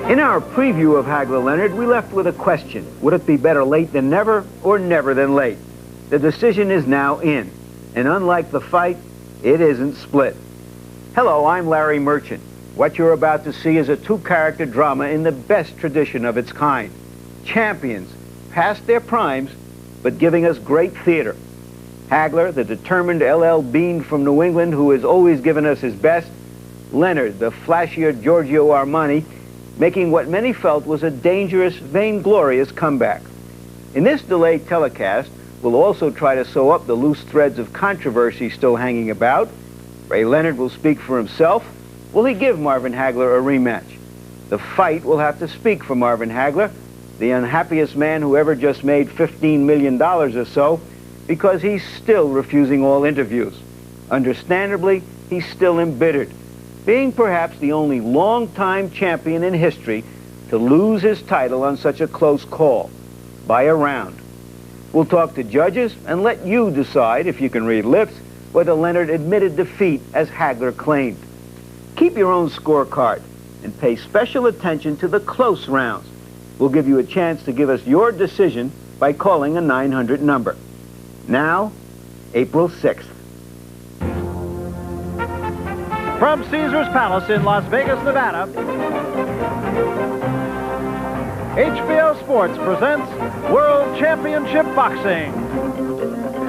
In our preview of Hagler Leonard, we left with a question. Would it be better late than never or never than late? The decision is now in. And unlike the fight, it isn't split. Hello, I'm Larry Merchant. What you're about to see is a two-character drama in the best tradition of its kind. Champions, past their primes, but giving us great theater. Hagler, the determined LL Bean from New England who has always given us his best. Leonard, the flashier Giorgio Armani, making what many felt was a dangerous, vainglorious comeback. In this delayed telecast, we'll also try to sew up the loose threads of controversy still hanging about. Ray Leonard will speak for himself. Will he give Marvin Hagler a rematch? The fight will have to speak for Marvin Hagler, the unhappiest man who ever just made $15 million or so, because he's still refusing all interviews. Understandably, he's still embittered, being perhaps the only long-time champion in history to lose his title on such a close call, by a round. We'll talk to judges and let you decide, if you can read lips, whether Leonard admitted defeat as Hagler claimed. Keep your own scorecard and pay special attention to the close rounds. We'll give you a chance to give us your decision by calling a 900 number. Now, April 6th. From Caesars Palace in Las Vegas, Nevada, HBO Sports presents World Championship Boxing.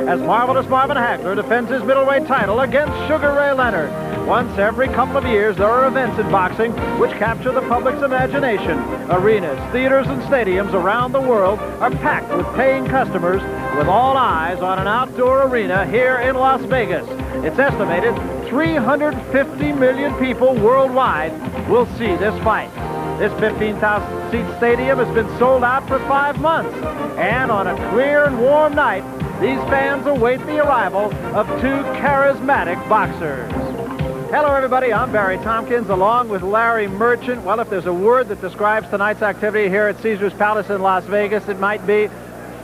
As Marvelous Marvin Hagler defends his middleweight title against Sugar Ray Leonard. Once every couple of years, there are events in boxing which capture the public's imagination. Arenas, theaters, and stadiums around the world are packed with paying customers, with all eyes on an outdoor arena here in Las Vegas. It's estimated 350 million people worldwide will see this fight. This 15,000-seat stadium has been sold out for 5 months. And on a clear and warm night, these fans await the arrival of two charismatic boxers. Hello, everybody. I'm Barry Tompkins, along with Larry Merchant. Well, if there's a word that describes tonight's activity here at Caesars Palace in Las Vegas, it might be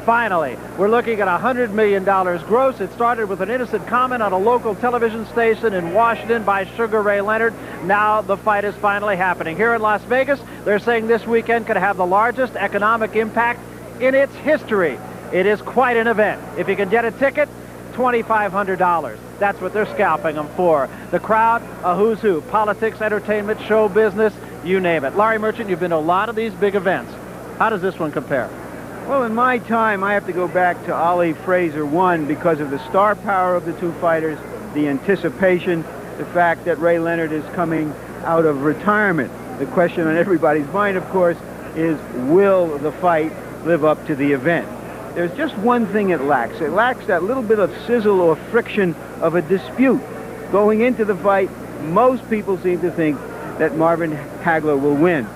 finally. We're looking at $100 million gross. It started with an innocent comment on a local television station in Washington by Sugar Ray Leonard. Now the fight is finally happening. Here in Las Vegas, they're saying this weekend could have the largest economic impact in its history. It is quite an event. If you can get a ticket, $2,500. That's what they're scalping them for. The crowd, a who's who. Politics, entertainment, show business, you name it. Larry Merchant, you've been to a lot of these big events. How does this one compare? Well, in my time, I have to go back to Ali Fraser 1 because of the star power of the two fighters, the anticipation, the fact that Ray Leonard is coming out of retirement. The question on everybody's mind, of course, is will the fight live up to the event? There's just one thing it lacks. It lacks that little bit of sizzle or friction of a dispute. Going into the fight, most people seem to think that Marvin Hagler will win.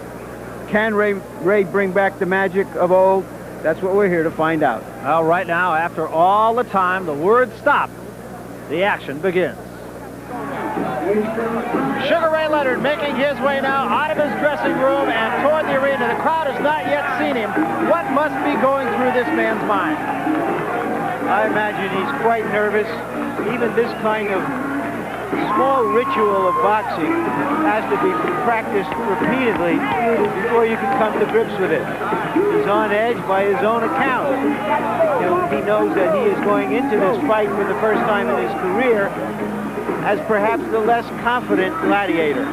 Can Ray bring back the magic of old? That's what we're here to find out. Well, right now, after all the time, the word stop, the action begins. Sugar Ray Leonard making his way now out of his dressing room and toward the arena. The crowd has not yet seen him. What must be going through this man's mind? I imagine he's quite nervous. Even this kind of small ritual of boxing has to be practiced repeatedly before you can come to grips with it. He's on edge by his own account. He knows that he is going into this fight for the first time in his career as perhaps the less confident gladiator.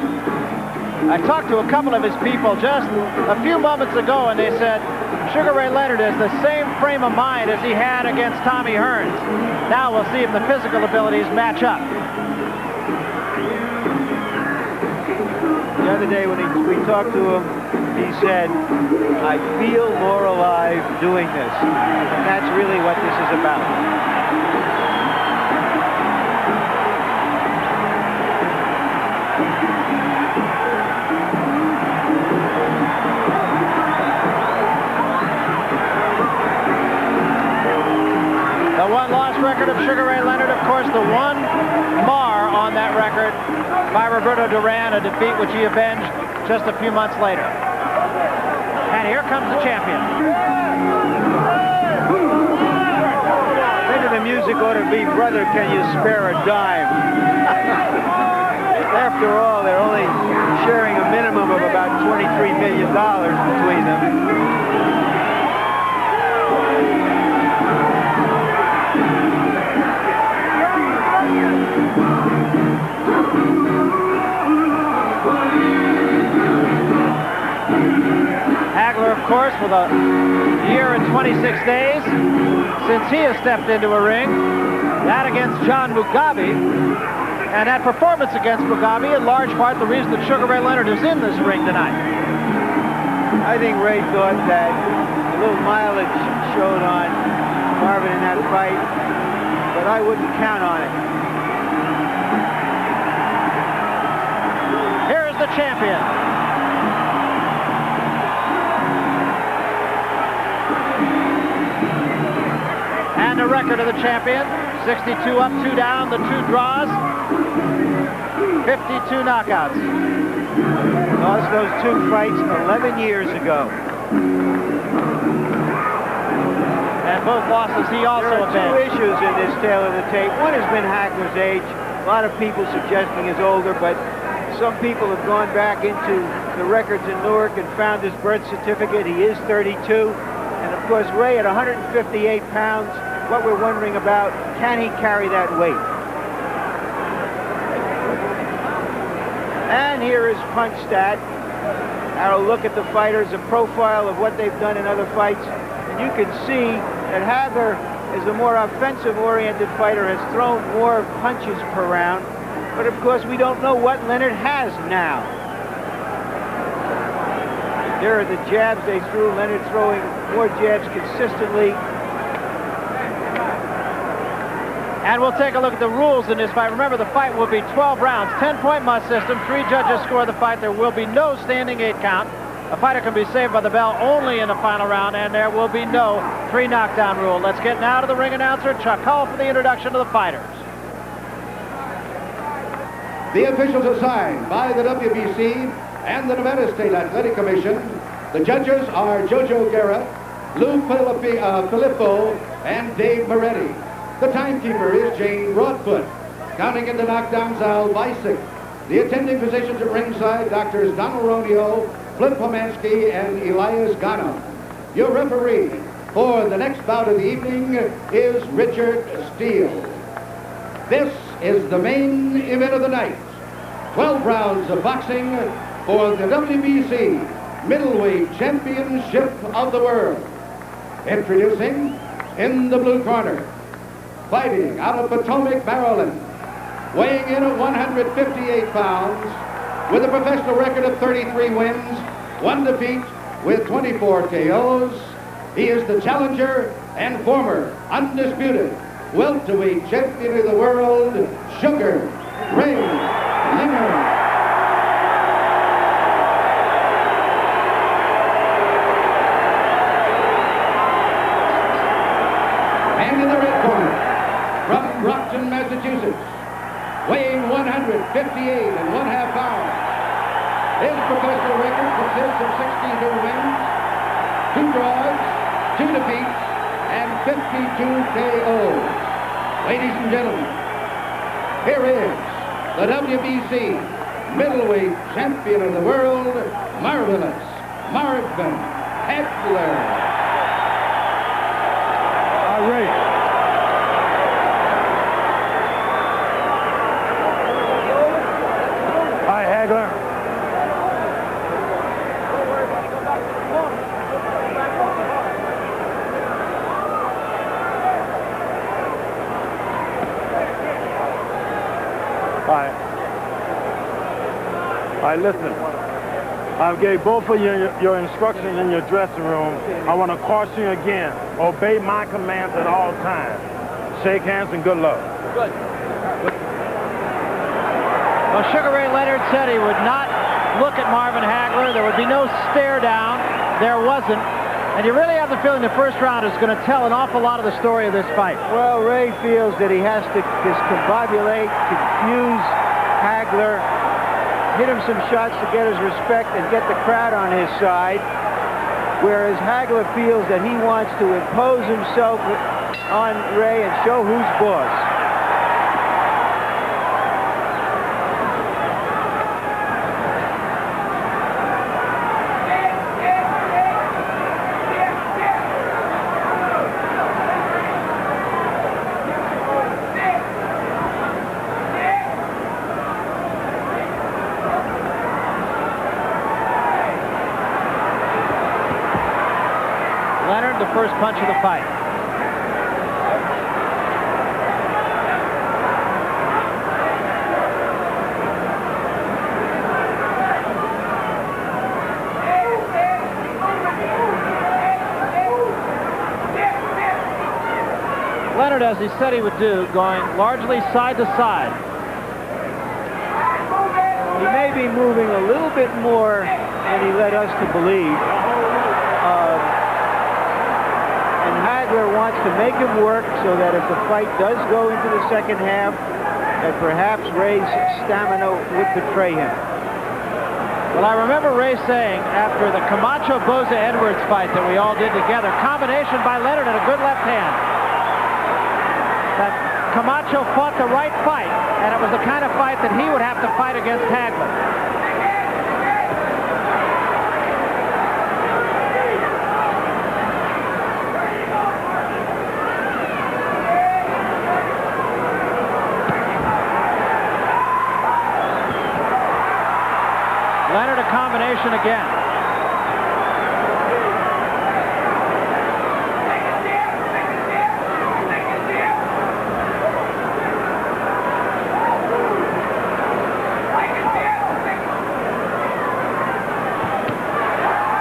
I talked to a couple of his people just a few moments ago, and they said Sugar Ray Leonard has the same frame of mind as he had against Tommy Hearns. Now we'll see if the physical abilities match up. The other day when we talked to him, he said, I feel more alive doing this. And that's really what this is about. The one-loss record of Sugar Ray Leonard, of course, the one mar on that record by Roberto Duran, a defeat which he avenged just a few months later. And here comes the champion. Maybe the music ought to be, Brother, Can You Spare a Dime? After all, they're only sharing a minimum of about 20 $23 million between them. Hagler, of course, with a year and 26 days since he has stepped into a ring. That against John Mugabe. And that performance against Mugabe, in large part, the reason that Sugar Ray Leonard is in this ring tonight. I think Ray thought that a little mileage showed on Marvin in that fight, but I wouldn't count on it. Here's the champion. And the record of the champion, 62 up, 2 down, the 2 draws, 52 knockouts. Lost those 2 fights 11 years ago. And both losses he also There are avenged. 2 issues in this tale of the tape. One has been Hagler's age. A lot of people suggesting he's older, but some people have gone back into the records in Newark and found his birth certificate. He is 32. And of course, Ray at 158 pounds, what we're wondering about, can he carry that weight? And here is Punch Stat. Now look at the fighters, a profile of what they've done in other fights. And you can see that Hagler is a more offensive-oriented fighter, has thrown more punches per round. But of course, we don't know what Leonard has now. There are the jabs they threw. Leonard throwing more jabs consistently. And we'll take a look at the rules in this fight. Remember, the fight will be 12 rounds, 10-point must system. 3 judges score the fight. There will be no standing 8 count. A fighter can be saved by the bell only in the final round, and there will be no 3 knockdown rule. Let's get now to the ring announcer, Chuck Hull, for the introduction to the fighters. The officials are signed by the WBC and the Nevada State Athletic Commission. The judges are Jojo Guerra, Lou Filippo, and Dave Moretti. The timekeeper is Jane Broadfoot. Counting in the knockdowns, Al Bisick. The attending physicians at ringside, Doctors Donald Romeo, Flip Pomansky, and Elias Gano. Your referee for the next bout of the evening is Richard Steele. This is the main event of the night. 12 rounds of boxing for the WBC Middleweight Championship of the World. Introducing in the blue corner, fighting out of Potomac, Maryland, weighing in at 158 pounds, with a professional record of 33 wins, 1 defeat, with 24 KOs. He is the challenger and former undisputed welterweight champion of the world, Sugar Ray Leonard. And in the red corner, from Brockton, Massachusetts, weighing 158½ pounds. His professional record consists of 62 wins, 2 draws, 2 defeats, and 52 KOs. Ladies and gentlemen, here is the WBC Middleweight Champion of the World, Marvelous Marvin Hagler. All right. Hi, Hagler. Hi. All right, listen. I gave both of you your instructions in your dressing room. I want to caution you again. Obey my commands at all times. Shake hands and good luck. Good. Well, Sugar Ray Leonard said he would not look at Marvin Hagler. There would be no stare down. There wasn't. And you really have the feeling the first round is going to tell an awful lot of the story of this fight. Well, Ray feels that he has to discombobulate, confuse Hagler, hit him some shots to get his respect and get the crowd on his side, whereas Hagler feels that he wants to impose himself on Ray and show who's boss. first punch of the fight. Leonard, as he said he would do, going largely side to side. He may be moving a little bit more than he led us to believe. And Hagler wants to make him work so that if the fight does go into the second half, that perhaps Ray's stamina would betray him. Well, I remember Ray saying after the Camacho-Boza-Edwards fight that we all did together, combination by Leonard and a good left hand, that Camacho fought the right fight, and it was the kind of fight that he would have to fight against Hagler. Leonard a combination again.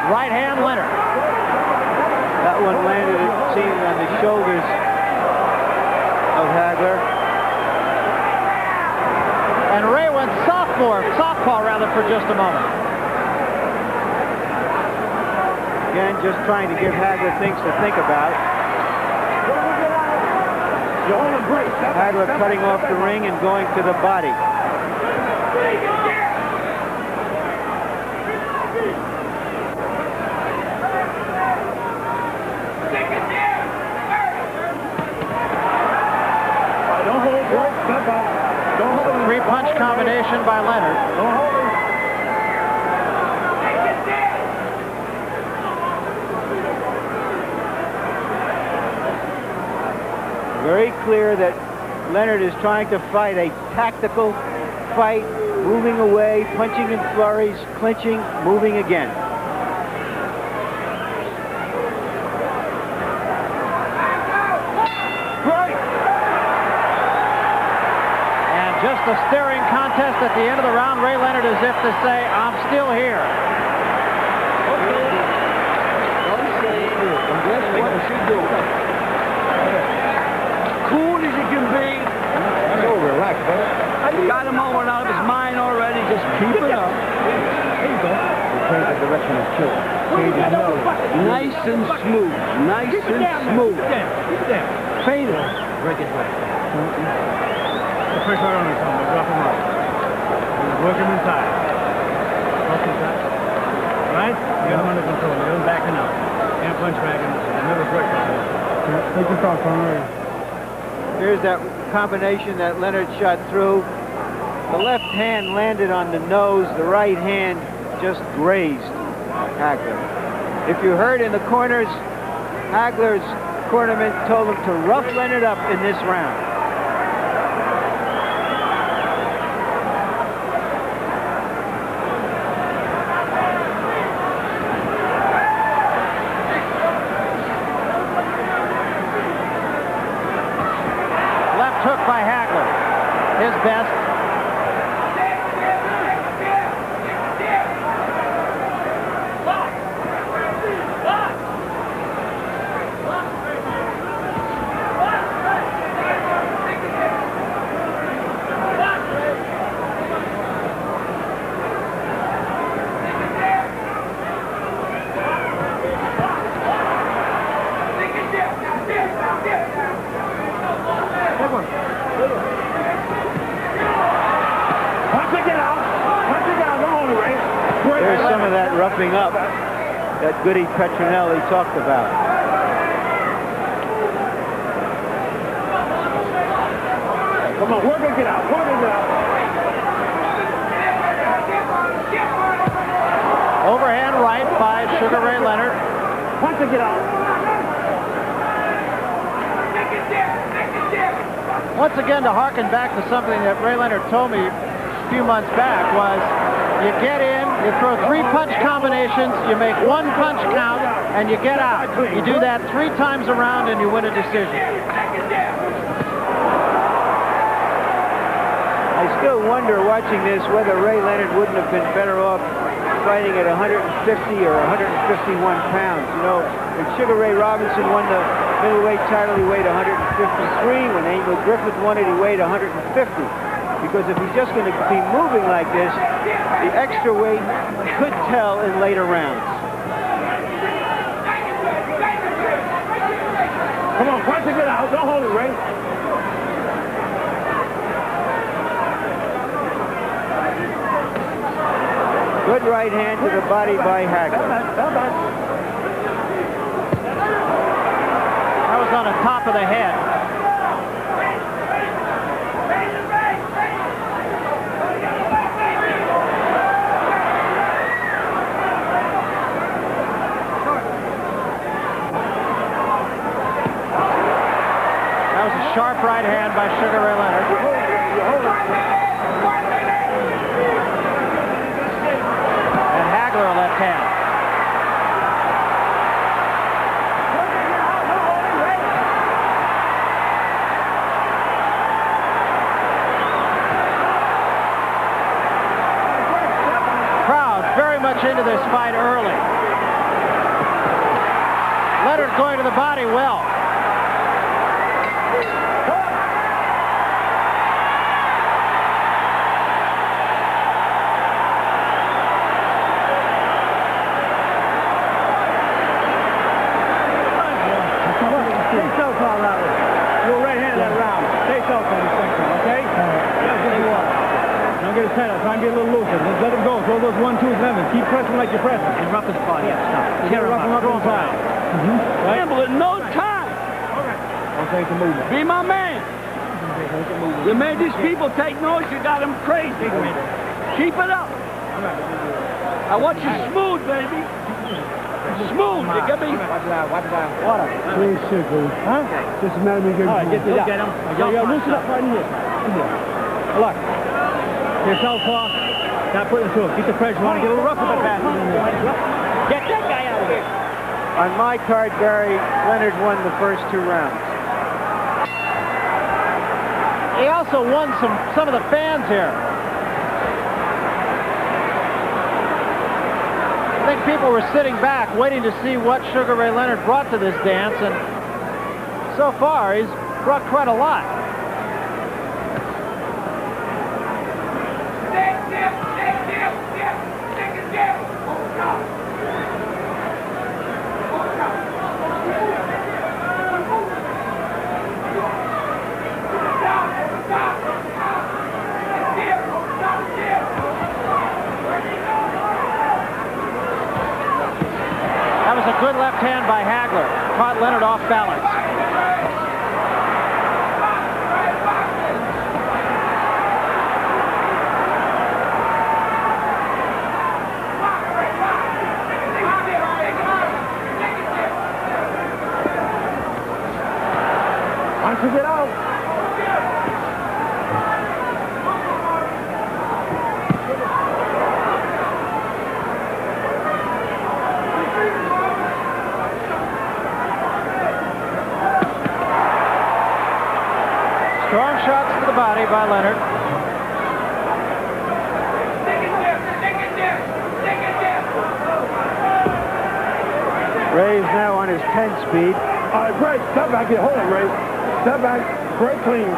Right hand, Leonard. That one landed, it seemed, on the shoulders of Hagler. And Ray went softball rather, for just a moment. Again, just trying to give Hagler things to think about. Hagler cutting off the ring and going to the body. Three-punch combination by Leonard. Very clear that Leonard is trying to fight a tactical fight, moving away, punching in flurries, clinching, moving again. Just a staring contest at the end of the round. Ray Leonard as if to say, I'm still here. Cool as you can be. So relax, brother. Got him over out of his mind already. Just keep it up. There you go. Change the direction of chill. Nice and smooth. Nice and smooth. Fade it. Break it back. The first one on the corner, drop him off. Work him inside. Work inside. Right? You got him under control. You got him backing up. Can't punch back him. Never break him. Take your thoughts, Conrad. Here's that combination that Leonard shot through. The left hand landed on the nose. The right hand just grazed Hagler. If you heard in the corners, Hagler's cornerman told him to rough Leonard up in this round. Hook by Hagler. His best. There's some of that roughing up that Goody Petronelli talked about. Come on, work it out. Work it out. Overhand right by Sugar Ray Leonard. Punch it out. Once again, to harken back to something that Ray Leonard told me a few months back was, you get in, you throw 3 punch combinations, you make 1 punch count, and you get out. You do that 3 times around, and you win a decision. I still wonder, watching this, whether Ray Leonard wouldn't have been better off fighting at 150 or 151 pounds. You know, when Sugar Ray Robinson won the middleweight title, he weighed 153. When Emil Griffith won it, he weighed 150. Because if he's just going to be moving like this, the extra weight could tell in later rounds. Come on, punch it out. Don't hold it, Ray. Good right hand to the body by Hagler. That was on the top of the head. That was a sharp right hand by Sugar Ray Leonard. And Hagler a left hand. Crowd very much into this fight early. Leonard going to the body well. Don't get it tight. Try and get a little looser. Just let him go. Throw those 1-2s and lemons. Keep pressing like you're pressing. And rough his body. You gotta rough him up inside. Right? Gamble in no time. Don't take the movement. Be my man. You made these people take noise. You got them crazy. Keep it up. I want you smooth, baby. Smooth. You get me? Water. Please, sugar. Huh? Just a matter of me getting. All right, get him. Yeah, loosen up right here. Look. You're southpaw. Not putting it to him. Keep the pressure on. Get a little rough with the pass. Get that guy out of here. On my card, Barry, Leonard won the first 2 rounds. He also won some of the fans here. I think people were sitting back waiting to see what Sugar Ray Leonard brought to this dance, and so far he's brought quite a lot. That was a good left hand by Hagler. Caught Leonard off balance. Once you get out. Strong shots to the body by Leonard. Ray's now on his 10 speed. All right, break. Step back here. Hold it, Ray. Step back. Break clean.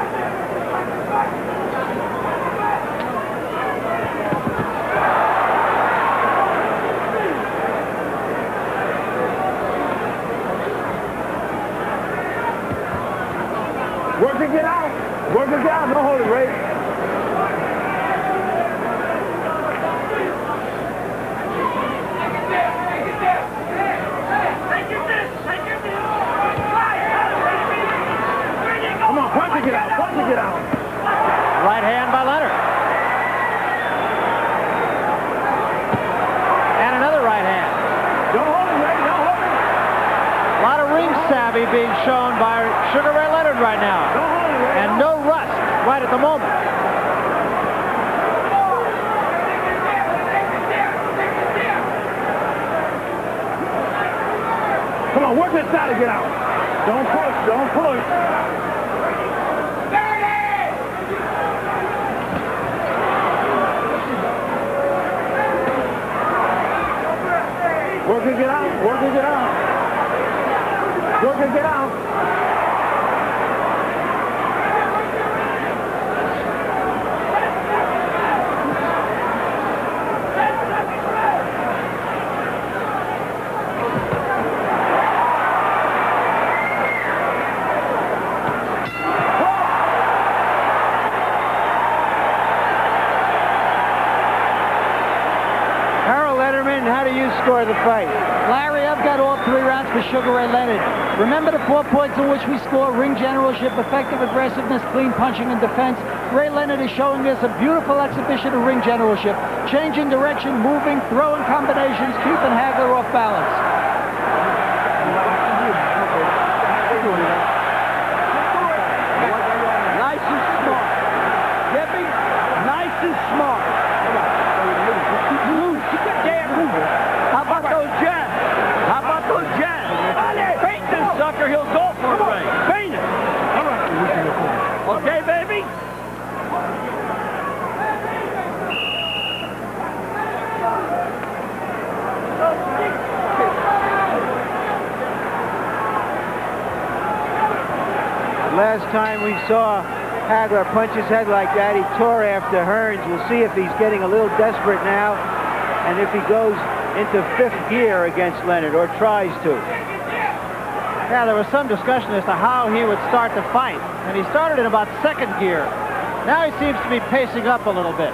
Work to get out. Work to get out. Don't hold it, Ray. Come on, punch to get out. Punch to get out. Right hand by Leonard. And another right hand. Don't hold it, Ray. Don't hold it. A lot of ring savvy being shown by Sugar Ray Leonard right now. Don't hold it, Ray. And no rust right at the moment. on, work inside to get out. Don't push, don't push. Work and get out, work and get out. Work and get out. How do you score the fight? Larry, I've got all 3 rounds for Sugar Ray Leonard. Remember the 4 points in which we score: ring generalship, effective aggressiveness, clean punching, and defense. Ray Leonard is showing us a beautiful exhibition of ring generalship, changing direction, moving, throwing combinations, keeping Hagler off balance. Nice and smart. Debbie, nice and smart. How about those jabs? How about those jabs? Paint this sucker, he'll go for it, Ray. Paint it. Okay, baby? Last time we saw Hagler punch his head like that, he tore after Hearns. We'll see if he's getting a little desperate now, and if he goes into 5th gear against Leonard, or tries to. Yeah, there was some discussion as to how he would start the fight, and he started in about 2nd gear. Now he seems to be pacing up a little bit.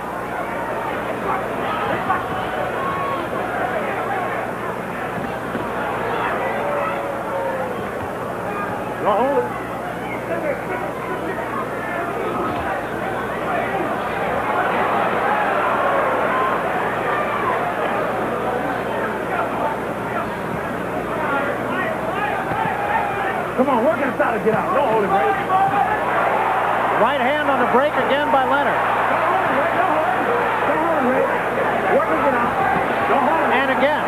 Come on, work inside to get out. Don't hold it, Ray. Right hand on the break again by Leonard. Don't hold it, Ray. Work and get out. Don't hold it. And again.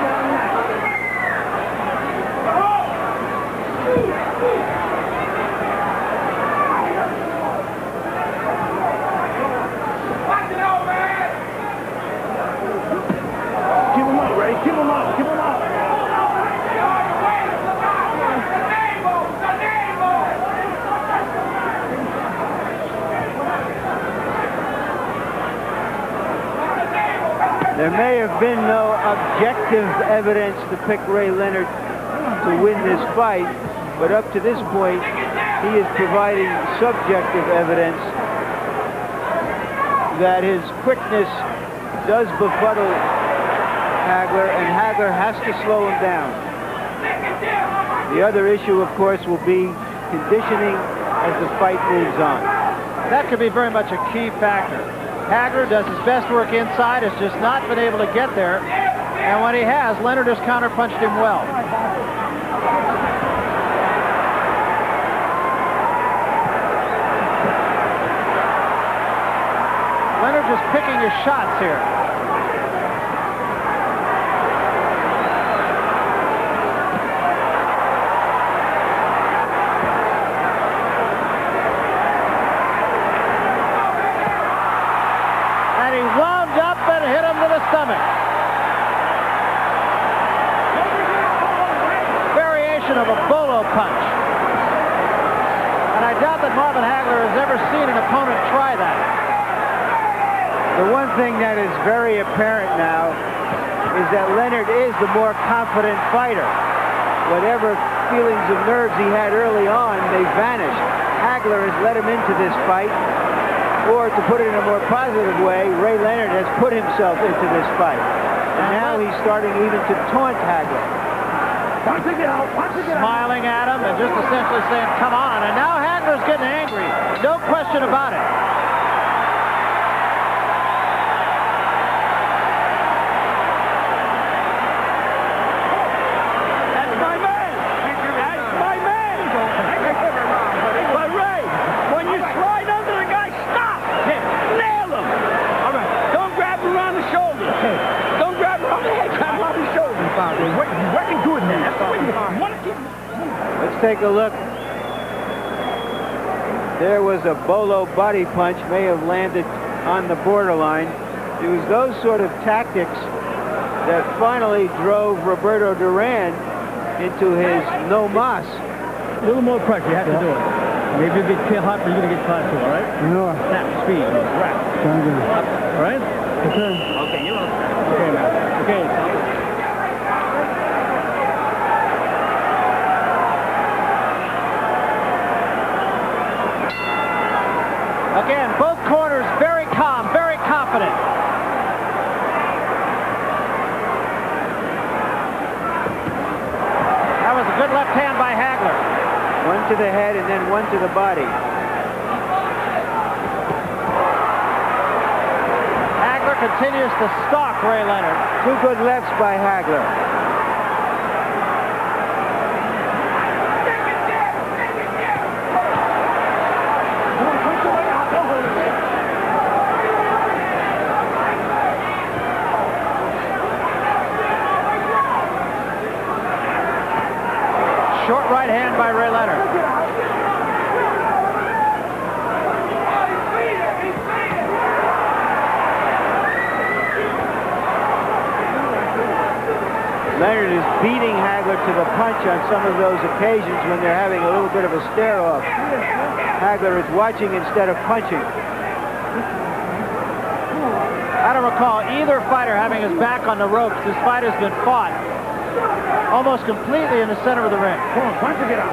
Keep him up, Ray. Keep him up. Keep him up. There may have been no objective evidence to pick Ray Leonard to win this fight, but up to this point, he is providing subjective evidence that his quickness does befuddle Hagler, and Hagler has to slow him down. The other issue, of course, will be conditioning as the fight moves on. That could be very much a key factor. Hagler does his best work inside, has just not been able to get there. And when he has, Leonard has counterpunched him well. Leonard just picking his shots here. Of a bolo punch. And I doubt that Marvin Hagler has ever seen an opponent try that. The one thing that is very apparent now is that Leonard is the more confident fighter. Whatever feelings of nerves he had early on, they vanished. Hagler has led him into this fight, or to put it in a more positive way, Ray Leonard has put himself into this fight. And now he's starting even to taunt Hagler. Smiling at him and just essentially saying, come on. And now Hagler's getting angry. No question about it. That's my man. That's my man. But Ray, when you slide under the guy, stop. Nail him. All right. Don't grab him around the shoulder. Don't grab him around the head. Grab him around the shoulder. You're working good now. That's the way you want to keep take a look. There was a bolo body punch, may have landed on the borderline. It was those sort of tactics that finally drove Roberto Duran into his no mas. A little more pressure, you have to do it. Maybe you'll get hot, but you're going to get caught too, all right? No. Snap, speed, right. All right? Okay. Okay, you're all set. Okay, man. Okay. Again, both corners very calm, very confident. That was a good left hand by Hagler. One to the head and then one to the body. Hagler continues to stalk Ray Leonard. Two good lefts by Hagler. Short right hand by Ray Leonard. Leonard is beating Hagler to the punch on some of those occasions when they're having a little bit of a stare-off. Hagler is watching instead of punching. I don't recall either fighter having his back on the ropes. This fight has been fought almost completely in the center of the ring. Come on, punch to get out.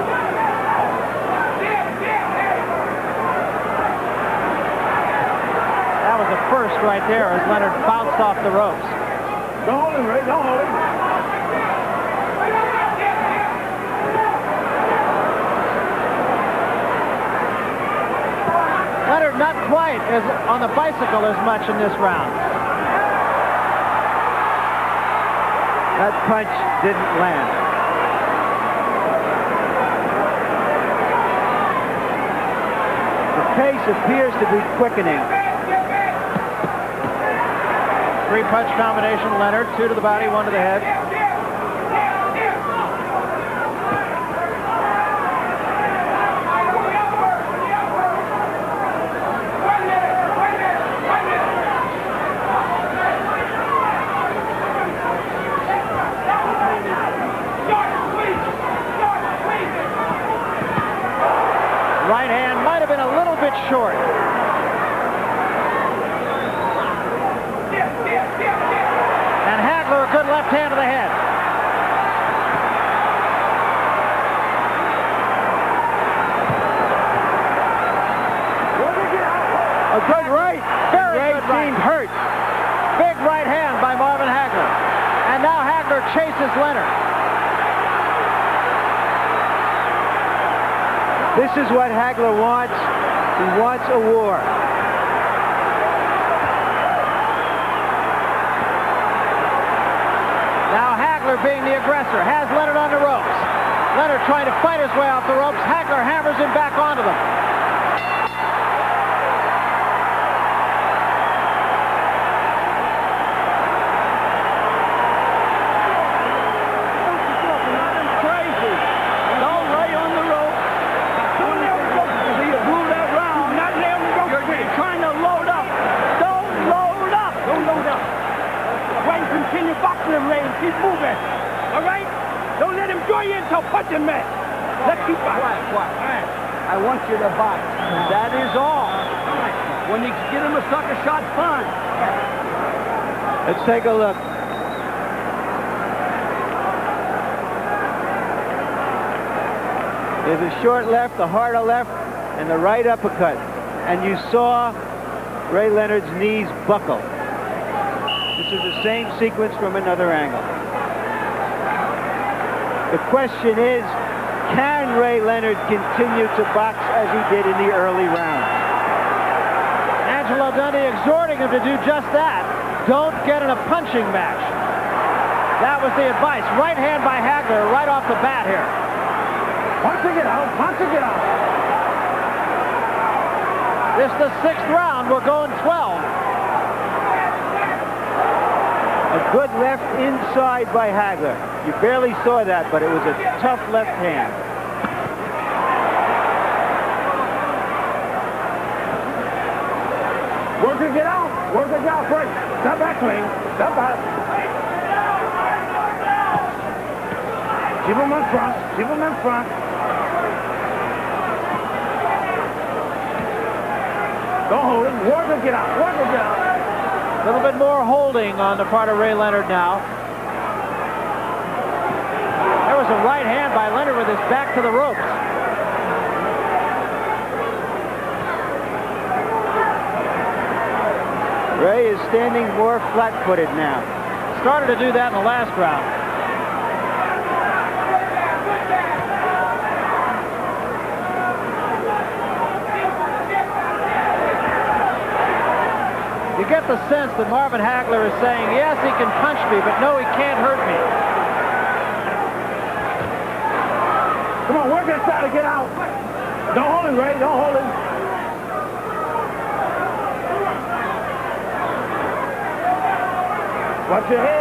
That was a first right there as Leonard bounced off the ropes. Don't hold him, Ray. Don't hold him. Leonard not quite as on the bicycle as much in this round. That punch didn't land. The pace appears to be quickening. Three-punch combination, Leonard. Two to the body, one to the head. Right hand might have been a little bit short. And Hagler, a good left hand to the head. A good right. Very Ray good right. seemed hurt. Big right hand by Marvin Hagler. And now Hagler chases Leonard. This is what Hagler wants. He wants a war. Now Hagler, being the aggressor, has Leonard on the ropes. Leonard trying to fight his way off the ropes. Hagler hammers him back onto them. Crazy. Don't lay on the rope. You blew that round. Not lay on the rope. You're trying to load up. Don't load up. Don't load up. Wayne, continue boxing him, Ray, and keep moving. All right? Don't let him draw you into a punching match. Let's keep boxing. Quiet. I want you to box. That is all. When you get him a sucker shot, fine. Let's take a look. There's a short left, a harder left, and the right uppercut. And you saw Ray Leonard's knees buckle. This is the same sequence from another angle. The question is, can Ray Leonard continue to box as he did in the early rounds? Angelo Dundee exhorting him to do just that. Don't get in a punching match. That was the advice. Right hand by Hagler right off the bat here. Punching it out. Punching it out. This is the 6th round. We're going 12. A good left inside by Hagler. You barely saw that, but it was a tough left hand. Work to get out. Work to get out first. Step back, clean. Step back. Keep him in front. Keep him in front. Don't hold him. Work to get out. Work to get out. A little bit more holding on the part of Ray Leonard now. There was a right hand by Leonard with his back to the ropes. Ray is standing more flat-footed now. Started to do that in the last round. You get the sense that Marvin Hagler is saying, yes, he can punch me, but no, he can't hurt me. Come on, work inside to get out. Don't hold him, Ray. Don't hold him. Watch your head.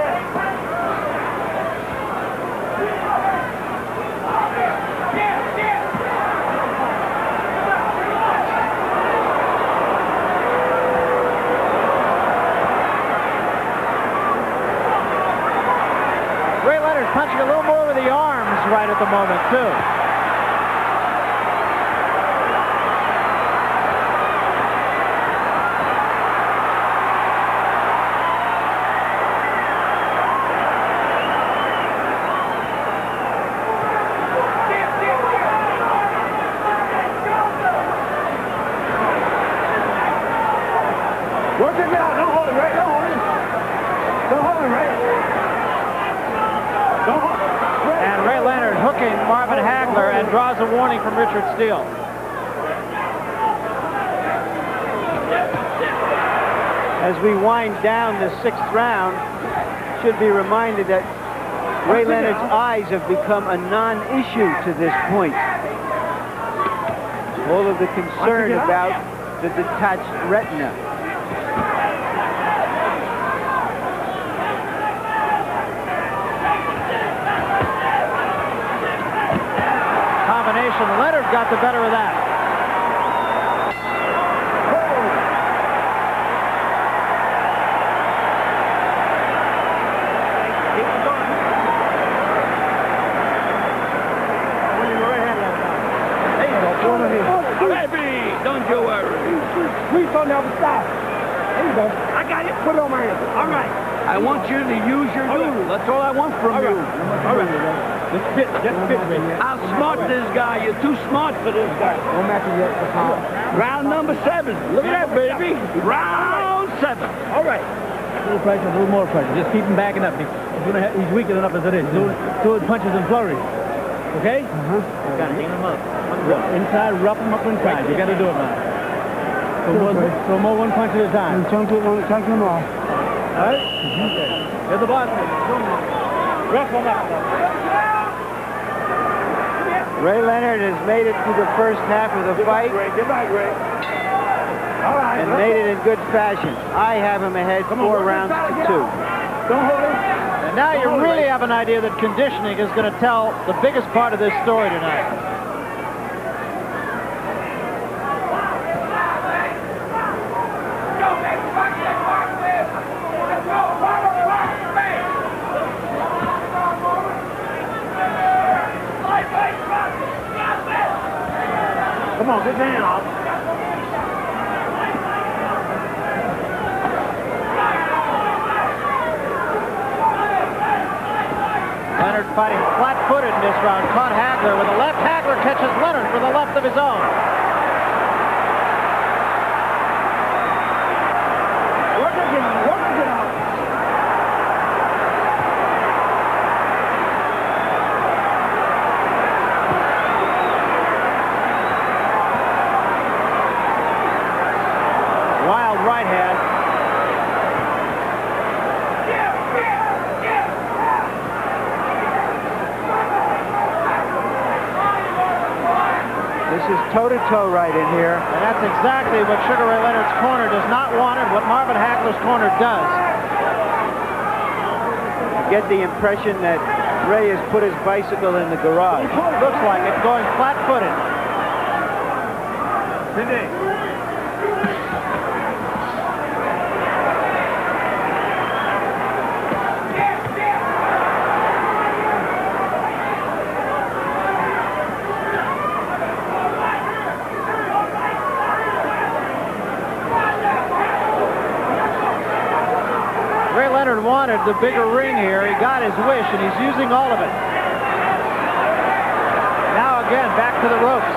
Ray Leonard's punching a little more with the arms right at the moment, too. Work it out. Don't hold him, Ray. Don't hold him. Don't hold him, Ray. Don't hold him. And Ray Leonard hooking Marvin Hagler and draws a warning from Richard Steele. As we wind down the 6th round, should be reminded that Ray Leonard's eyes have become a non-issue to this point. All of the concern about the detached retina. Combination. Leonard got the better of that. Baby, don't you worry. Please don't never stop. There you go. I got it. Put it on my hand. All right. I want you to use your noodle. That's all I want from you. All right. Just spit, Ray. I'll smart this guy. You're too smart for this guy. No matches yet. Round number 7. Look at that, baby. Round 7. All right. A little pressure, a little more pressure. Just keep him backing up. He's weak enough as it is. Do it punches and flurries. Okay? Got to hang him up. Inside, rough him up inside. You got to do it now. So more one punch at a time. Chunk them off. All right? Here's the boss. Rough him up. Ray Leonard has made it through the first half of the fight. Get back, Ray. All right. And made it in good fashion. I have him ahead 4 rounds to 2. Don't hold him. And now you really have an idea that conditioning is going to tell the biggest part of this story tonight. Come on, get your hand off. Leonard fighting flat-footed in this round. Caught Hagler with a left. Hagler catches Leonard with a left of his own. Work it out. Wild right hand. This is toe-to-toe right in here. And that's exactly what Sugar Ray Leonard's corner does not want and what Marvin Hagler's corner does. You get the impression that Ray has put his bicycle in the garage. Looks like it, going flat-footed. Ray Leonard wanted the bigger ring here. He got his wish, and he's using all of it. Now again, back to the ropes.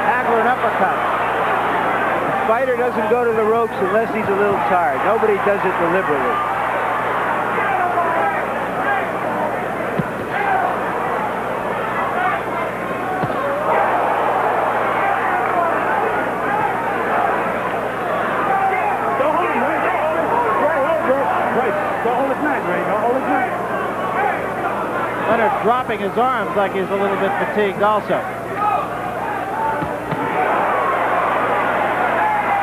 Hagler an uppercut. The fighter doesn't go to the ropes unless he's a little tired. Nobody does it deliberately. Leonard dropping his arms like he's a little bit fatigued also.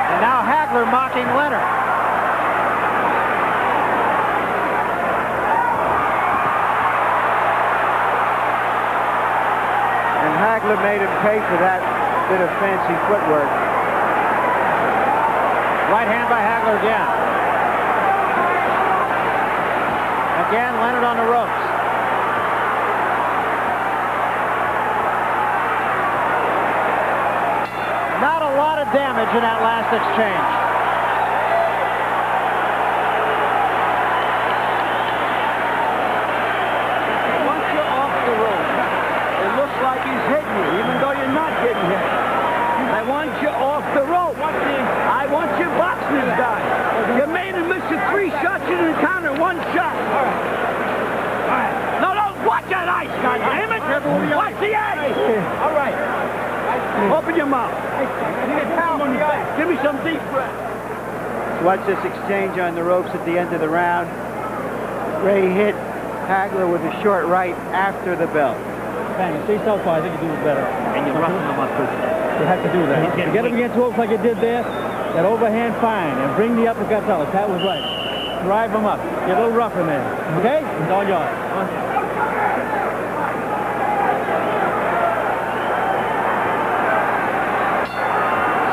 And now Hagler mocking Leonard. And Hagler made him pay for that bit of fancy footwork. Right hand by Hagler again. Again, Leonard on the ropes. Not a lot of damage in that last exchange. Once you're off the rope, it looks like he's hitting you, even though you're not getting hit. I want you off the rope. I want you boxing this guy. You made him miss your 3 shots in the counter, 1 shot. All right. No, watch that ice, goddammit. Watch the ice. All right. Open your mouth. Give me some deep breath. Watch this exchange on the ropes at the end of the round. Ray hit Hagler with a short right after the bell. Bang, stay southpaw. I think you do it better. And you're roughing him up, too. You have to do that. You get him against the ropes like you did there, that overhand fine, and bring the uppercuts out. That was right. Drive him up. Get a little rough in there. Okay? It's all yours.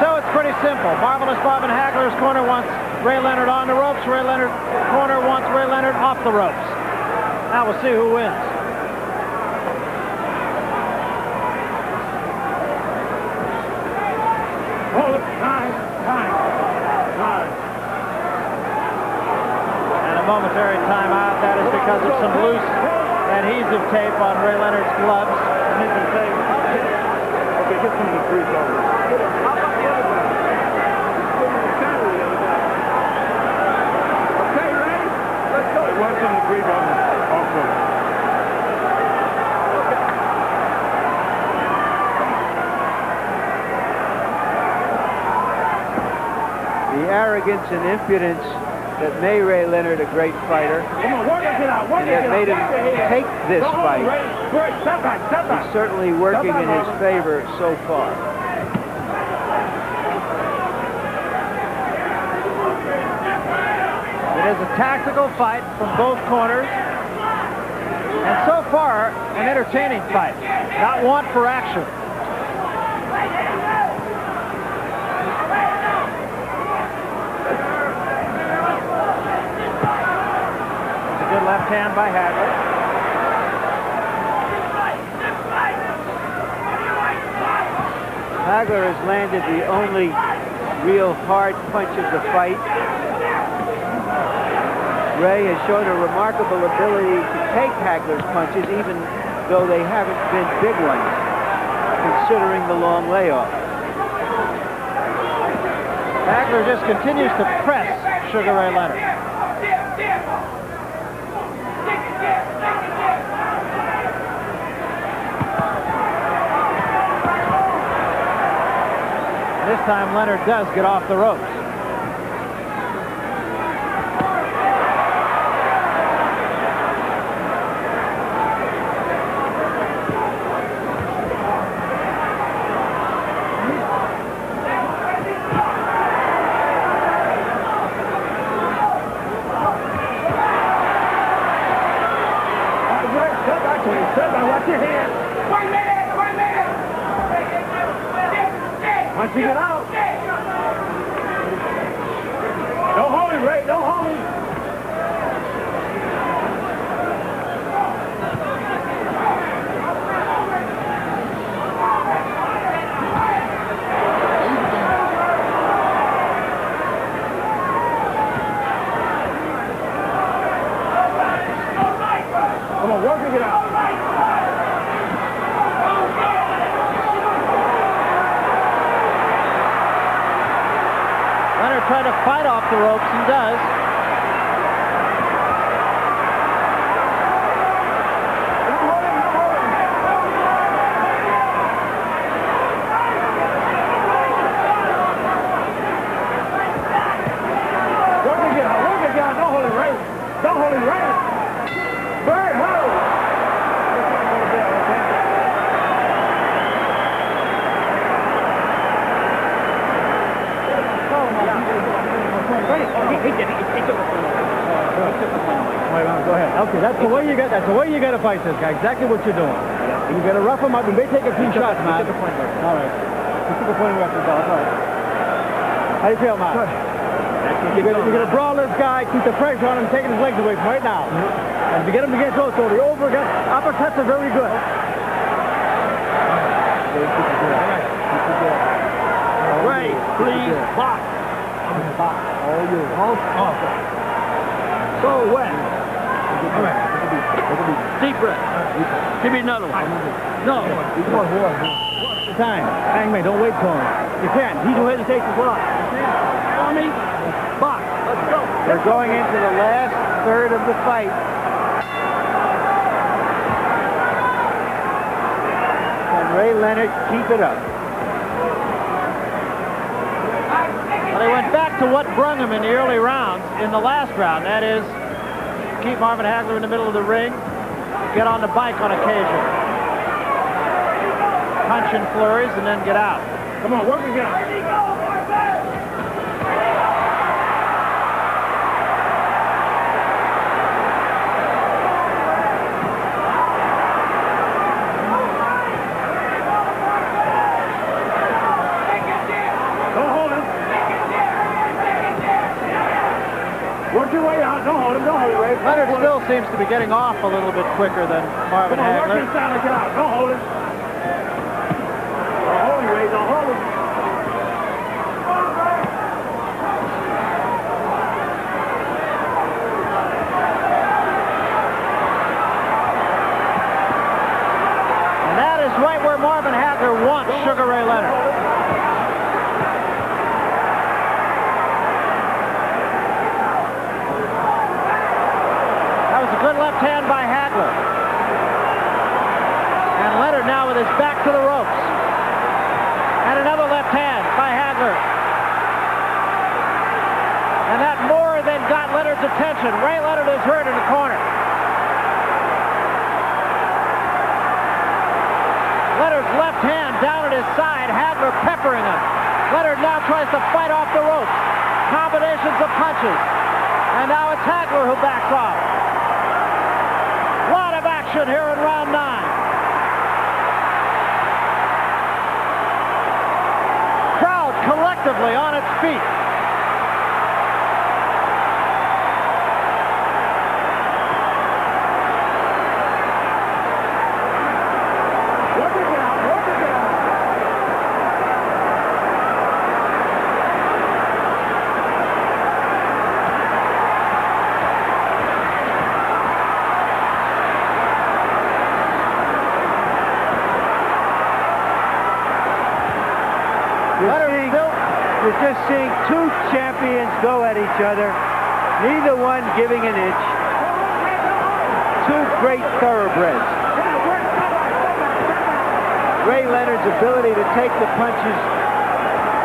So it's pretty simple. Marvelous Marvin Hagler's corner wants Ray Leonard on the ropes. Ray Leonard corner wants Ray Leonard off the ropes. Now we'll see who wins. And a momentary timeout. That is because of some loose adhesive tape on Ray Leonard's gloves. Okay, get some of the grease over. Okay, ready? Let's go. Want some of the grease also. The arrogance and impudence that made Ray Leonard a great fighter, Come on, work it out. and that made him take this fight, Step back, step back. is certainly working in his favor so far. It is a tactical fight from both corners. And so far, an entertaining fight. Not one for action. It's a good left hand by Hagler. Hagler has landed the only real hard punch of the fight. Ray has shown a remarkable ability to take Hagler's punches, even though they haven't been big ones, considering the long layoff. Hagler just continues to press Sugar Ray Leonard. This time Leonard does get off the ropes. Watch your hand. 1 minute! 1 minute! Once you get out. Don't hold him, Ray. Don't hold him. Come on, work it out. Leonard tried to fight off the ropes and does. Don't hold him right. Very well. Go ahead. Okay, that's the way you got. That's the way you got to fight this guy. Exactly what you're doing. You got to rough him up. You may take a few shots, man. All right. You took a point of reference. All right. How do you feel, man? You're going to brawl this guy, keep the pressure on him, taking his legs away from right now. And if you get him against those, so the overcut, uppercuts are very good. Ray, please, box. All you. So wet. Deep breath. Give me another one. No. Time. Hangman, don't wait for him. You can't. He's no hesitation for us. Army, box. Let's go. They're going into the last third of the fight. Can Ray Leonard keep it up? Well, they went back to what brung him in the early rounds, in the last round. That is, keep Marvin Hagler in the middle of the ring, get on the bike on occasion. Punch and flurries, and then get out. Come on, work again. Leonard still seems to be getting off a little bit quicker than Marvin Hagler. Don't hold it. Don't hold him, Ray. Don't hold him. And that is right where Marvin Hagler wants Sugar Ray Leonard. Good left hand by Hagler. And Leonard now with his back to the ropes. And another left hand by Hagler. And that more than got Leonard's attention. Ray Leonard is hurt in the corner. Leonard's left hand down at his side. Hagler peppering him. Leonard now tries to fight off the ropes. Combinations of punches. And now it's Hagler who backs off. Here in round 9. Crowd collectively on its feet. Work it out. Work it out. You're just seeing two champions go at each other, neither one giving an inch. Two great thoroughbreds. Ray Leonard's ability to take the punches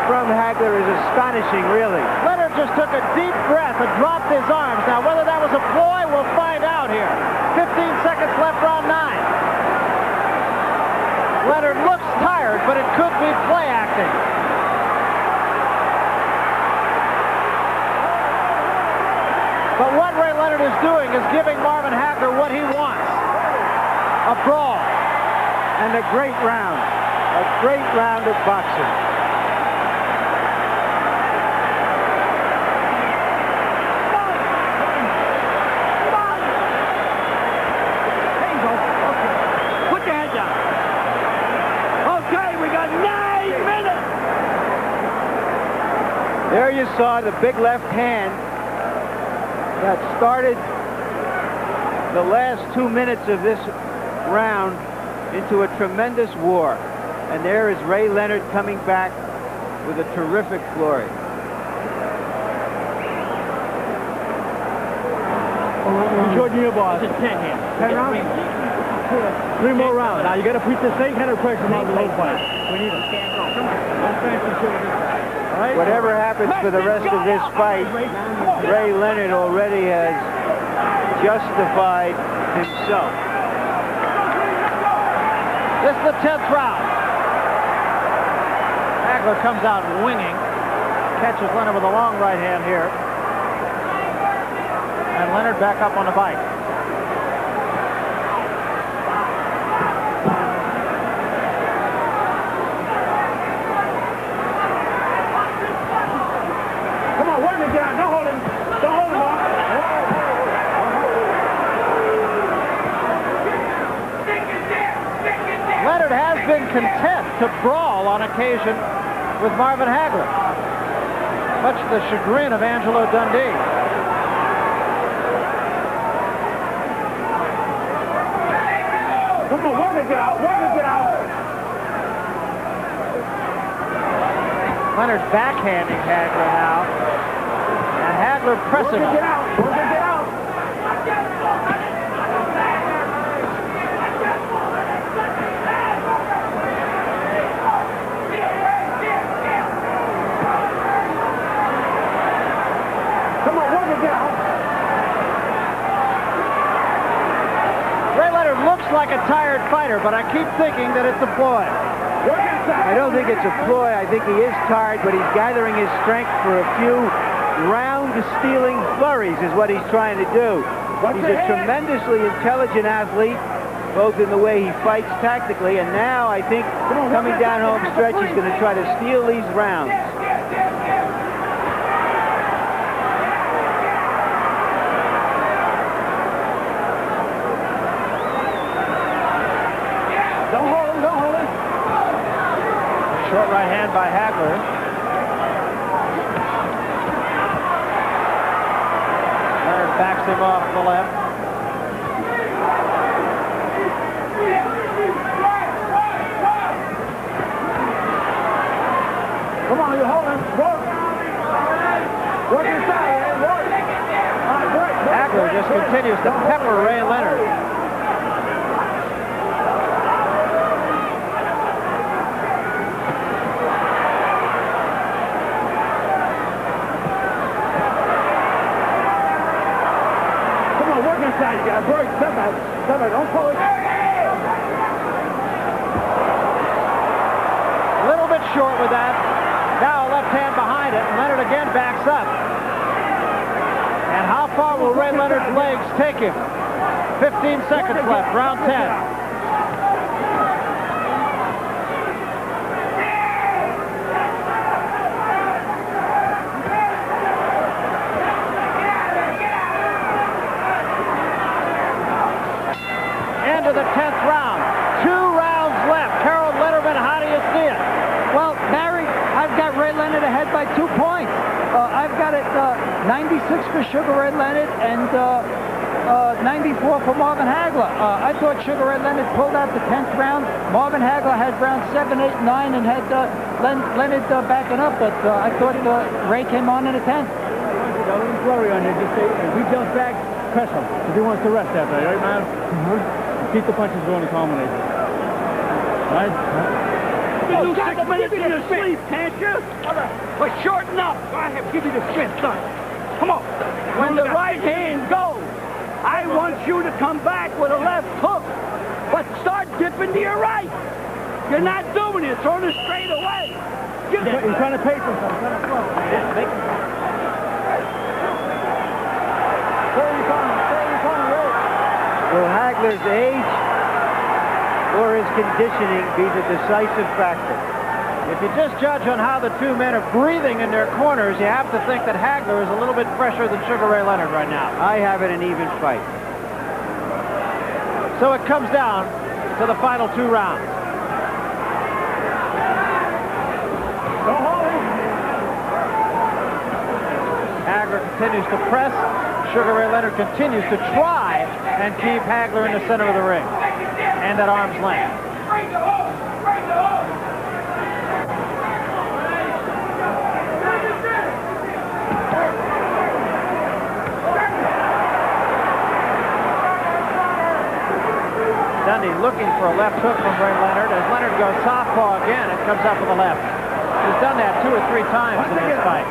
from Hagler is astonishing, really. Leonard just took a deep breath and dropped his arms. Now, whether that was a ploy, we'll find out here. 15 seconds left, round 9. Leonard looks tired, but it could be play acting. But what Ray Leonard is doing is giving Marvin Hagler what he wants. A brawl. And a great round. A great round of boxing. There you go. Okay. Put your head down. Okay, we got 9 minutes. There you saw the big left hand that started the last 2 minutes of this round into a tremendous war. And there is Ray Leonard coming back with a terrific glory. Jordan, your boss. It's 10 here. 10 rounds? 3 more rounds. Now you got to put the same kind of pressure on the whole fight. We need him. Come on. Right. Whatever happens for the rest of this fight, Ray Leonard already has justified himself. This is the 10th round. Hagler comes out winging. Catches Leonard with a long right hand here. And Leonard back up on the bike. Come on, work it down. Don't hold him. Don't hold him off. Leonard has been content to brawl on occasion with Marvin Hagler, much to the chagrin of Angelo Dundee. Come on, work it out. Work it out. Leonard backhanding Hagler now, and Hagler pressing him. Work it out. Work it out. Come on, work it out. Ray Leonard looks like a tired fighter, but I keep thinking that it's a ploy. I don't think it's a ploy. I think he is tired, but he's gathering his strength for a few round-stealing flurries is what he's trying to do. He's a tremendously intelligent athlete, both in the way he fights tactically, and now I think coming down home stretch, he's going to try to steal these rounds. Don't hold him. Don't hold him. Short right hand by Hagler. Leonard backs him off the left. Come on, you hold him. Work. Work inside, man. Work. All right, work. Hagler just continues to pepper Ray Leonard. Come on, work inside. You got to work. Somebody, don't pull it. A little bit short with that. Now a left hand behind it, and Leonard again backs up. And how far will Ray Leonard's legs take him? 15 seconds left, round 10. End of the 10th round. 2 rounds left. Harold Letterman, how do you see it? Well, Barry, I've got Ray Leonard ahead by 2 points. I've got it 96 for Sugar Ray Leonard and 94 for Marvin Hagler. I thought Sugar Ray Leonard pulled out the 10th round. Marvin Hagler had rounds 7, 8, 9 and had Leonard backing up, but I thought Ray came on in the 10th. Don't let him flurry on you. Just say, if he jumps back, press him. If he wants to rest after that, right, man? Keep the punches going and combination. Right? You 6 minutes in your sleep, can't you? But shorten up. Go ahead, give me the strength, son. Come on. When the right hand goes, I want you to come back with a left hook, but start dipping to your right. You're not doing it. Throw it straight away. Give it. He's trying to pace himself. He's trying to slow. Will Hagler's age or his conditioning be the decisive factor? If you just judge on how the two men are breathing in their corners, you have to think that Hagler is a little bit fresher than Sugar Ray Leonard right now. I have it an even fight. So it comes down to the final 2 rounds. Hagler continues to press. Sugar Ray Leonard continues to try and keep Hagler in the center of the ring and at arm's length. Dundee looking for a left hook from Ray Leonard. As Leonard goes southpaw again, it comes up with a left. He's done that 2 or 3 times in this fight.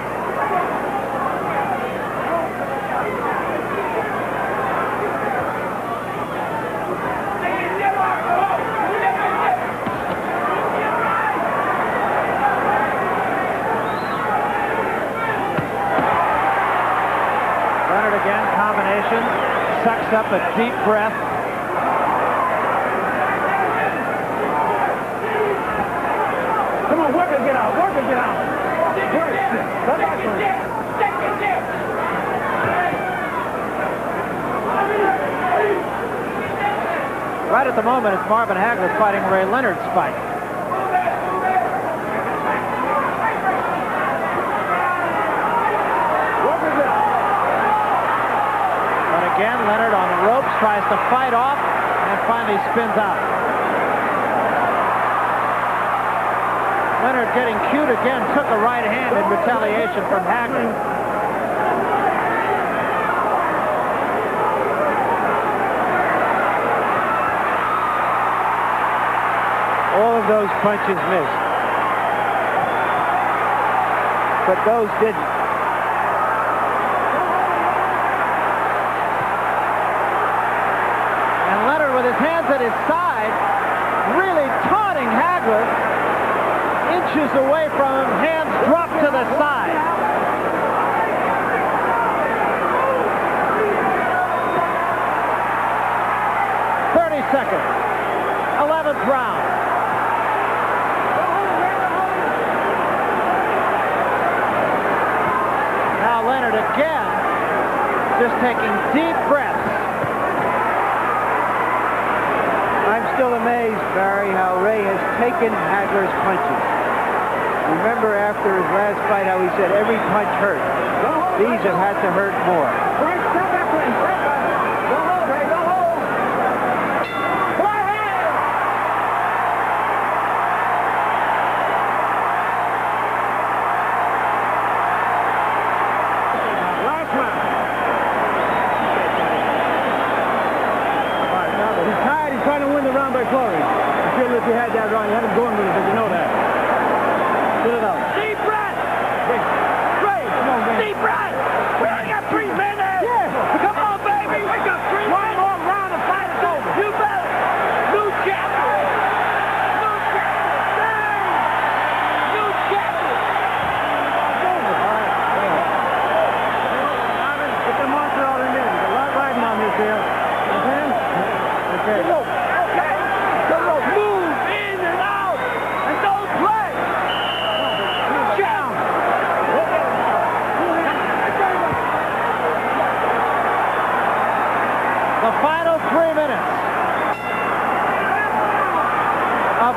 Leonard again, combination, sucks up a deep breath. Work it, get out. Work it, get out. Right at the moment, it's Marvin Hagler fighting Ray Leonard's fight. But again, Leonard on the ropes, tries to fight off, and finally spins out. Leonard getting cute again, took a right hand in retaliation from Hagler. All of those punches missed. But those didn't. And Leonard with his hands at his side, really taunting Hagler. Inches away from him, hands dropped to the side. Seconds. 11th round. Now Leonard again, just taking deep breaths. I'm still amazed, Barry, how Ray has taken Hagler's punches. Remember after his last fight how he said every punch hurt. These have had to hurt more. If you had that round, you had him going with it, but you know that. Fill it out. Deep breath! Ray! Come on, man. Deep breath! We only got 3 minutes! Yeah! Come on, baby! We got 3 minutes! One more round and fight is over! You bet! New chapter! New chapter! Bang! New chapter! Marvin, get the monster out in there. There's a lot riding on this here. Understand? Okay.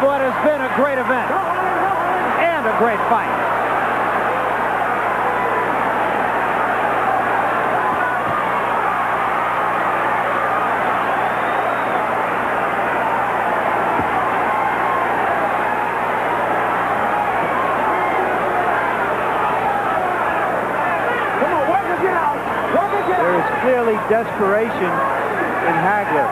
What has been a great event and a great fight. Come on, work it out. Work it out. There is clearly desperation in Hagler.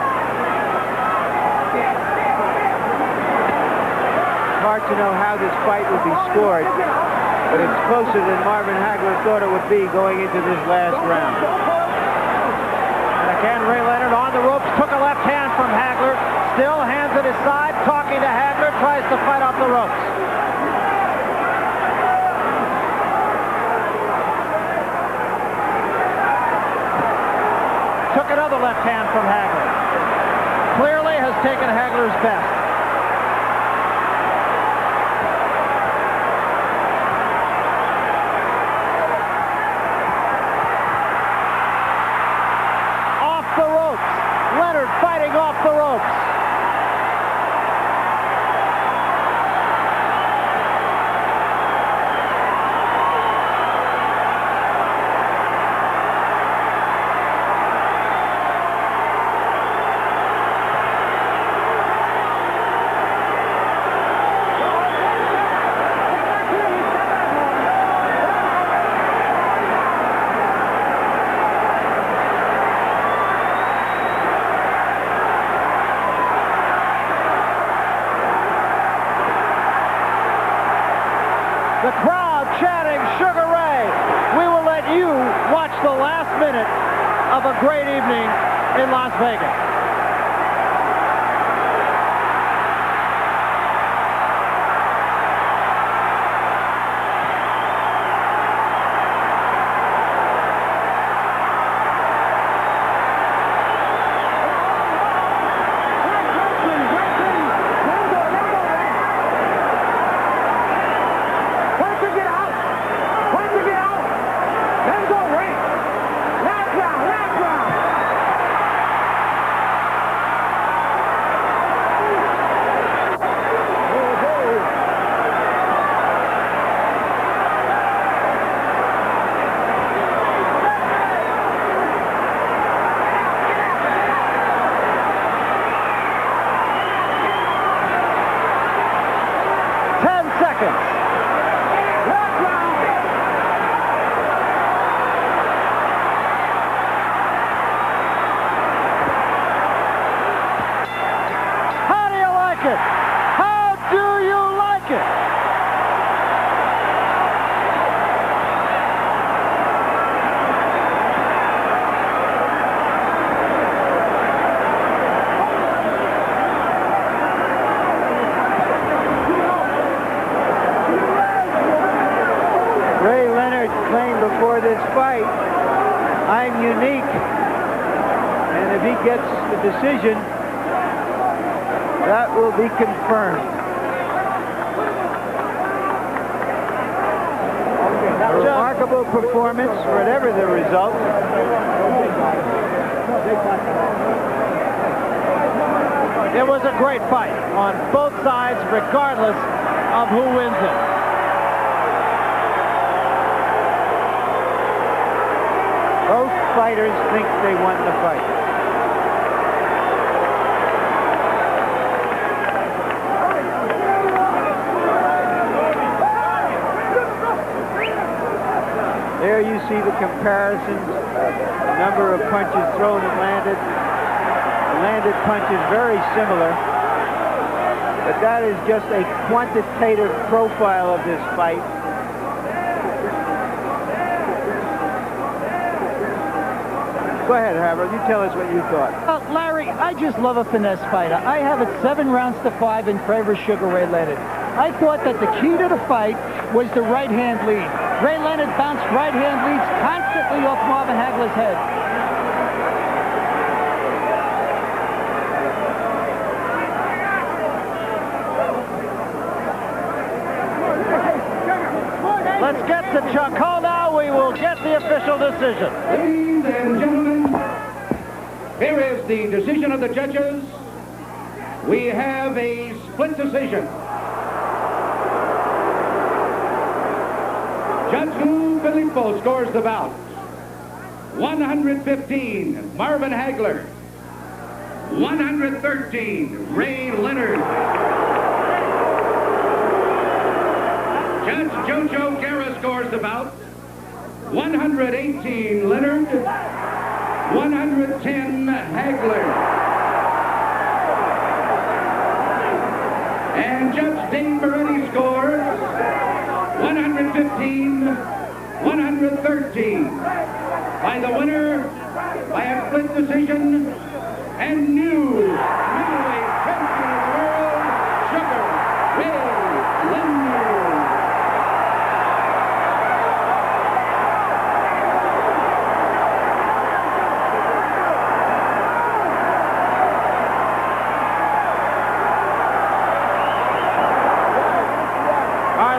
Hard to know how this fight would be scored, but it's closer than Marvin Hagler thought it would be going into this last round. And again, Ray Leonard on the ropes, took a left hand from Hagler, still hands at his side, talking to Hagler, tries to fight off the ropes. Took another left hand from Hagler. Clearly has taken Hagler's best. Leonard fighting off the ropes. minute of a great evening in Las Vegas. Before this fight, I'm unique, and if he gets the decision, that will be confirmed. A remarkable performance, whatever the result. It was a great fight on both sides, regardless of who wins it. Both fighters think they won the fight. There you see the comparisons, the number of punches thrown and landed. The landed punches very similar, but that is just a quantitative profile of this fight. Go ahead, Hagler. You tell us what you thought. Larry, I just love a finesse fighter. I have it 7-5 in favor of Sugar Ray Leonard. I thought that the key to the fight was the right-hand lead. Ray Leonard bounced right-hand leads constantly off Marvin Hagler's head. Let's get to Chuck Hull now. We will get the official decision. Ladies and gentlemen, here is the decision of the judges. We have a split decision. Judge Lou Filippo scores the bout. 115, Marvin Hagler. 113, Ray Leonard. Judge Jojo Guerra scores the bout. 118, Leonard. 110, Hagler. And Judge Dave Moretti scores 115, 113. By the winner, by a split decision, and new middleweight champion of the world, Sugar Ray Leonard.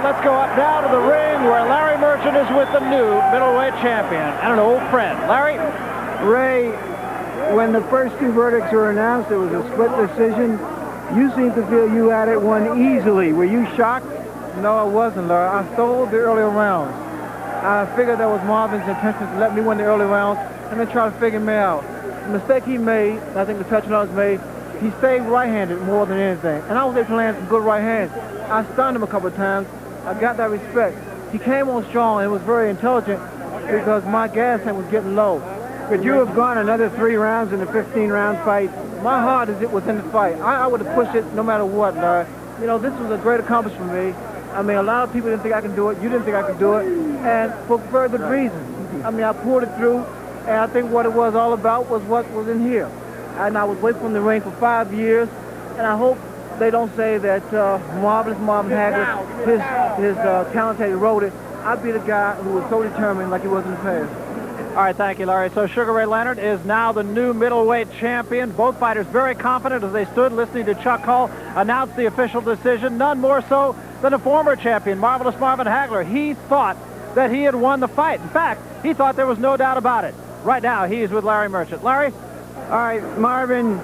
Let's go up now to the ring where Larry Merchant is with the new middleweight champion and an old friend. Larry? Ray, when the first two verdicts were announced, it was a split decision. You seem to feel you had it won easily. Were you shocked? No, I wasn't, Larry. I sold the earlier rounds. I figured that was Marvin's intention to let me win the early rounds and then try to figure me out. The mistake he made, I think the touchdown was made, he stayed right-handed more than anything. And I was able to land some good right hands. I stunned him a couple of times. I got that respect. He came on strong and was very intelligent because my gas tank was getting low. Could you have gone another 3 rounds in the 15-round fight? My heart is it was in the fight. I would have pushed it no matter what, Larry. You know, this was a great accomplishment for me. I mean, a lot of people didn't think I could do it. You didn't think I could do it. And for very good reasons. I mean, I pulled it through. And I think what it was all about was what was in here. And I was away from the ring for 5 years, and I hope they don't say that Marvin Hagler, his talent had eroded. I'd be the guy who was so determined like he was in the past. All right, thank you, Larry. So Sugar Ray Leonard is now the new middleweight champion. Both fighters very confident as they stood listening to Chuck Hull announce the official decision. None more so than a former champion, Marvelous Marvin Hagler. He thought that he had won the fight. In fact, he thought there was no doubt about it. Right now, he is with Larry Merchant. Larry? All right, Marvin,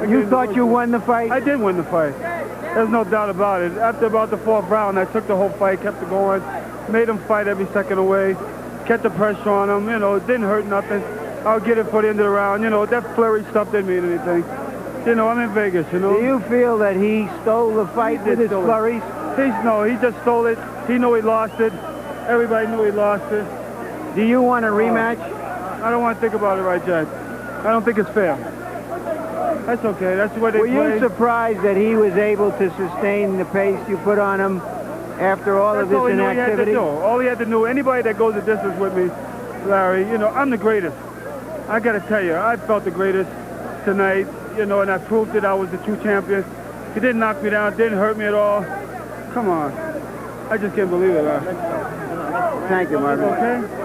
you thought you won the fight? I did win the fight. There's no doubt about it. After about the 4th round, I took the whole fight, kept it going, made him fight every second away, kept the pressure on him. You know, it didn't hurt nothing. I'll get it for the end of the round. You know, that flurry stuff didn't mean anything. You know, I'm in Vegas, you know. Do you feel that he stole the fight with his flurries? No, he just stole it. He knew he lost it. Everybody knew he lost it. Do you want a rematch? I don't want to think about it right yet. I don't think it's fair. That's okay. That's the way they play. Were you surprised that he was able to sustain the pace you put on him after all of this inactivity? All he had to do, anybody that goes the distance with me, Larry, you know, I'm the greatest. I got to tell you, I felt the greatest tonight, you know, and I proved that I was the true champion. He didn't knock me down, didn't hurt me at all. Come on. I just can't believe it, Larry. Thank you, Marvin. Okay?